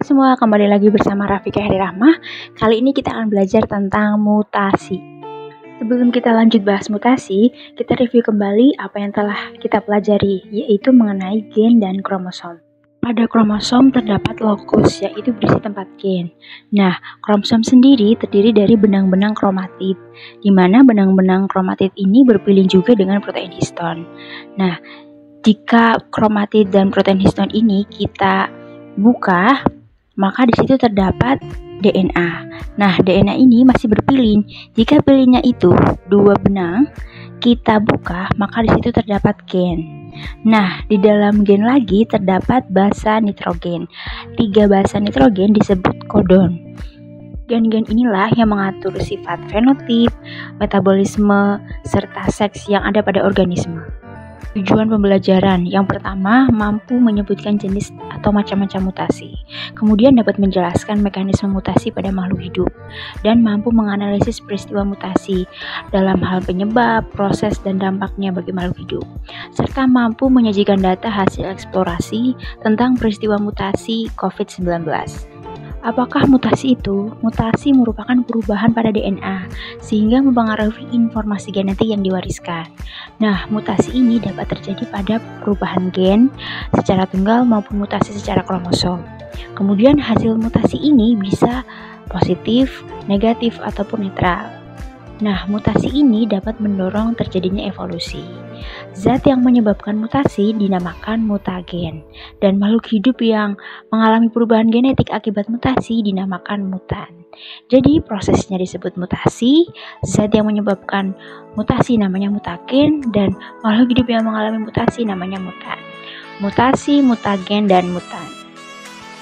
semua, kembali lagi bersama Rafika Heri Rahmah. Kali ini kita akan belajar tentang mutasi. Sebelum kita lanjut bahas mutasi, kita review kembali apa yang telah kita pelajari, yaitu mengenai gen dan kromosom. Pada kromosom terdapat lokus, yaitu berisi tempat gen. Nah, kromosom sendiri terdiri dari benang-benang kromatid, di mana benang-benang kromatid ini berpilih juga dengan protein histon. Nah, jika kromatid dan protein histon ini kita buka, maka di situ terdapat DNA. Nah, DNA ini masih berpilin. Jika pilinnya itu dua benang, kita buka, maka di situ terdapat gen. Nah, di dalam gen lagi terdapat basa nitrogen. 3 basa nitrogen disebut kodon. Gen-gen inilah yang mengatur sifat fenotip, metabolisme, serta seks yang ada pada organisme. Tujuan pembelajaran yang pertama, mampu menyebutkan jenis atau macam-macam mutasi, kemudian dapat menjelaskan mekanisme mutasi pada makhluk hidup, dan mampu menganalisis peristiwa mutasi dalam hal penyebab, proses, dan dampaknya bagi makhluk hidup, serta mampu menyajikan data hasil eksplorasi tentang peristiwa mutasi COVID-19. Apakah mutasi itu? Mutasi merupakan perubahan pada DNA, sehingga mempengaruhi informasi genetik yang diwariskan. Nah, mutasi ini dapat terjadi pada perubahan gen secara tunggal maupun mutasi secara kromosom. Kemudian hasil mutasi ini bisa positif, negatif, ataupun netral. Nah, mutasi ini dapat mendorong terjadinya evolusi. Zat yang menyebabkan mutasi dinamakan mutagen, dan makhluk hidup yang mengalami perubahan genetik akibat mutasi dinamakan mutan. Jadi prosesnya disebut mutasi, zat yang menyebabkan mutasi namanya mutagen, dan makhluk hidup yang mengalami mutasi namanya mutan. Mutasi, mutagen, dan mutan.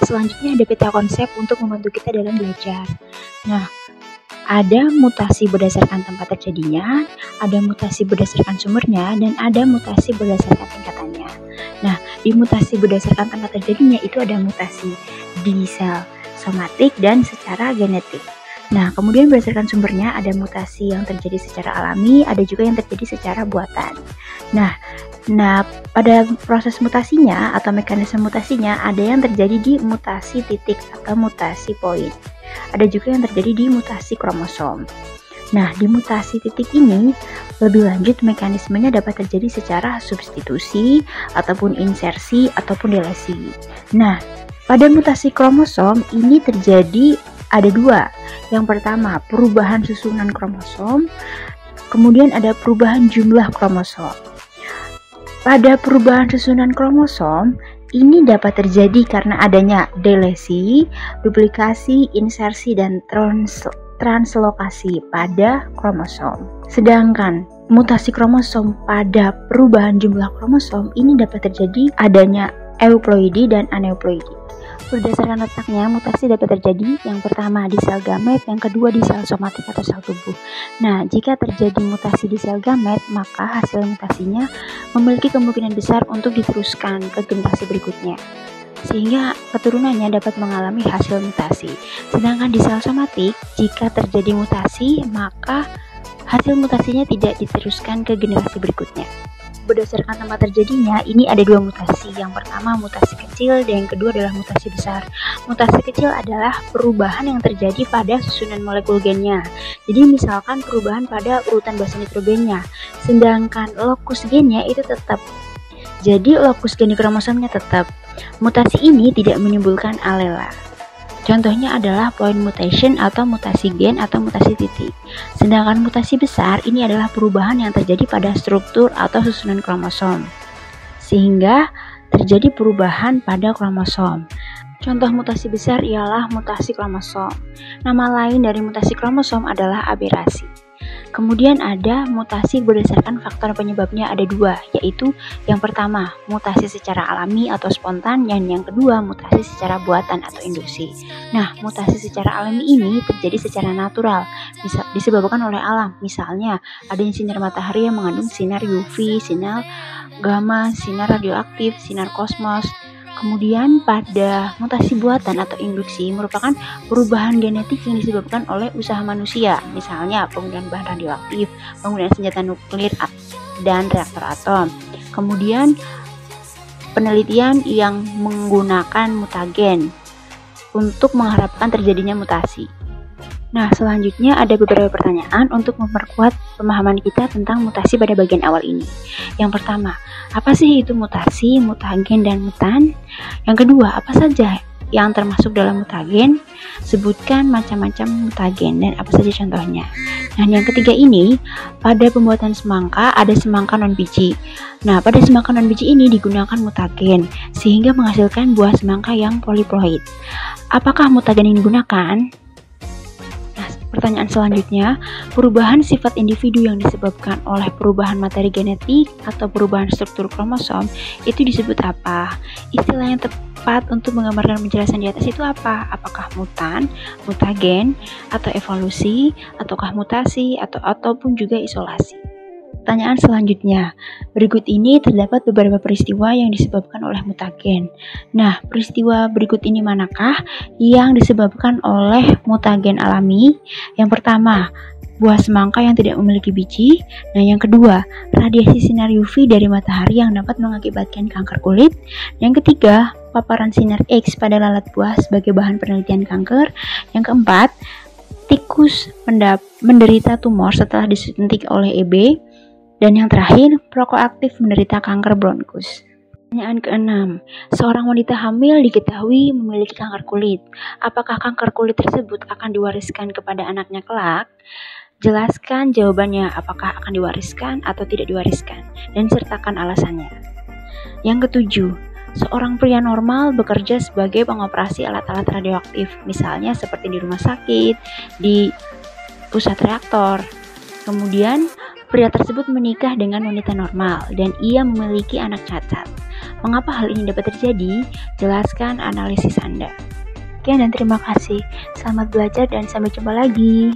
Selanjutnya ada peta konsep untuk membantu kita dalam belajar. Nah, ada mutasi berdasarkan tempat terjadinya, ada mutasi berdasarkan sumbernya, dan ada mutasi berdasarkan tingkatannya. Nah, di mutasi berdasarkan tempat terjadinya itu ada mutasi di sel somatik dan secara genetik. Nah, kemudian berdasarkan sumbernya ada mutasi yang terjadi secara alami, ada juga yang terjadi secara buatan. Nah, pada proses mutasinya atau mekanisme mutasinya ada yang terjadi di mutasi titik atau mutasi poin. Ada juga yang terjadi di mutasi kromosom. Nah, di mutasi titik ini lebih lanjut mekanismenya dapat terjadi secara substitusi ataupun insersi ataupun delesi. Nah, pada mutasi kromosom ini terjadi ada 2. Yang pertama, perubahan susunan kromosom, kemudian ada perubahan jumlah kromosom. Pada perubahan susunan kromosom, ini dapat terjadi karena adanya delesi, duplikasi, insersi, dan translokasi pada kromosom. Sedangkan mutasi kromosom pada perubahan jumlah kromosom ini dapat terjadi adanya euploidi dan aneuploidi. Berdasarkan letaknya, mutasi dapat terjadi yang pertama di sel gamet, yang kedua di sel somatik atau sel tubuh. Nah, jika terjadi mutasi di sel gamet, maka hasil mutasinya memiliki kemungkinan besar untuk diteruskan ke generasi berikutnya, sehingga keturunannya dapat mengalami hasil mutasi. Sedangkan di sel somatik, jika terjadi mutasi, maka hasil mutasinya tidak diteruskan ke generasi berikutnya. Berdasarkan tempat terjadinya, ini ada 2 mutasi. Yang pertama mutasi kecil dan yang kedua adalah mutasi besar. Mutasi kecil adalah perubahan yang terjadi pada susunan molekul gennya. Jadi misalkan perubahan pada urutan basa nitrogennya, sedangkan lokus gennya itu tetap. Jadi lokus gen di kromosomnya tetap. Mutasi ini tidak menimbulkan alela. Contohnya adalah point mutation atau mutasi gen atau mutasi titik. Sedangkan mutasi besar ini adalah perubahan yang terjadi pada struktur atau susunan kromosom, sehingga terjadi perubahan pada kromosom. Contoh mutasi besar ialah mutasi kromosom. Nama lain dari mutasi kromosom adalah aberasi. Kemudian ada mutasi berdasarkan faktor penyebabnya ada 2, yaitu yang pertama mutasi secara alami atau spontan, dan yang kedua mutasi secara buatan atau induksi. Nah, mutasi secara alami ini terjadi secara natural, bisa disebabkan oleh alam. Misalnya adanya sinar matahari yang mengandung sinar UV, sinar gamma, sinar radioaktif, sinar kosmos. Kemudian pada mutasi buatan atau induksi merupakan perubahan genetik yang disebabkan oleh usaha manusia, misalnya penggunaan bahan radioaktif, penggunaan senjata nuklir, dan reaktor atom. Kemudian penelitian yang menggunakan mutagen, untuk mengharapkan terjadinya mutasi. Nah, selanjutnya ada beberapa pertanyaan untuk memperkuat pemahaman kita tentang mutasi pada bagian awal ini. Yang pertama, apa sih itu mutasi, mutagen, dan mutan? Yang kedua, apa saja yang termasuk dalam mutagen? Sebutkan macam-macam mutagen dan apa saja contohnya. Nah, yang ketiga ini, pada pembuatan semangka ada semangka non-biji. Nah, pada semangka non-biji ini digunakan mutagen sehingga menghasilkan buah semangka yang poliploid. Apakah mutagen yang digunakan? Pertanyaan selanjutnya, perubahan sifat individu yang disebabkan oleh perubahan materi genetik atau perubahan struktur kromosom itu disebut apa? Istilah yang tepat untuk menggambarkan penjelasan di atas itu apa? Apakah mutan, mutagen, atau evolusi, ataukah mutasi, ataupun juga isolasi? Pertanyaan selanjutnya, berikut ini terdapat beberapa peristiwa yang disebabkan oleh mutagen. Nah, peristiwa berikut ini manakah yang disebabkan oleh mutagen alami? Yang pertama, buah semangka yang tidak memiliki biji. Nah, yang kedua, radiasi sinar UV dari matahari yang dapat mengakibatkan kanker kulit. Yang ketiga, paparan sinar X pada lalat buah sebagai bahan penelitian kanker. Yang keempat, tikus menderita tumor setelah disuntik oleh EB. Dan yang terakhir, perokok aktif menderita kanker bronkus. Pertanyaan keenam, seorang wanita hamil diketahui memiliki kanker kulit. Apakah kanker kulit tersebut akan diwariskan kepada anaknya kelak? Jelaskan jawabannya, apakah akan diwariskan atau tidak diwariskan, dan sertakan alasannya. Yang ketujuh, seorang pria normal bekerja sebagai pengoperasi alat-alat radioaktif, misalnya seperti di rumah sakit, di pusat reaktor. Kemudian, pria tersebut menikah dengan wanita normal dan ia memiliki anak cacat. Mengapa hal ini dapat terjadi? Jelaskan analisis Anda. Sekian dan terima kasih. Selamat belajar dan sampai jumpa lagi.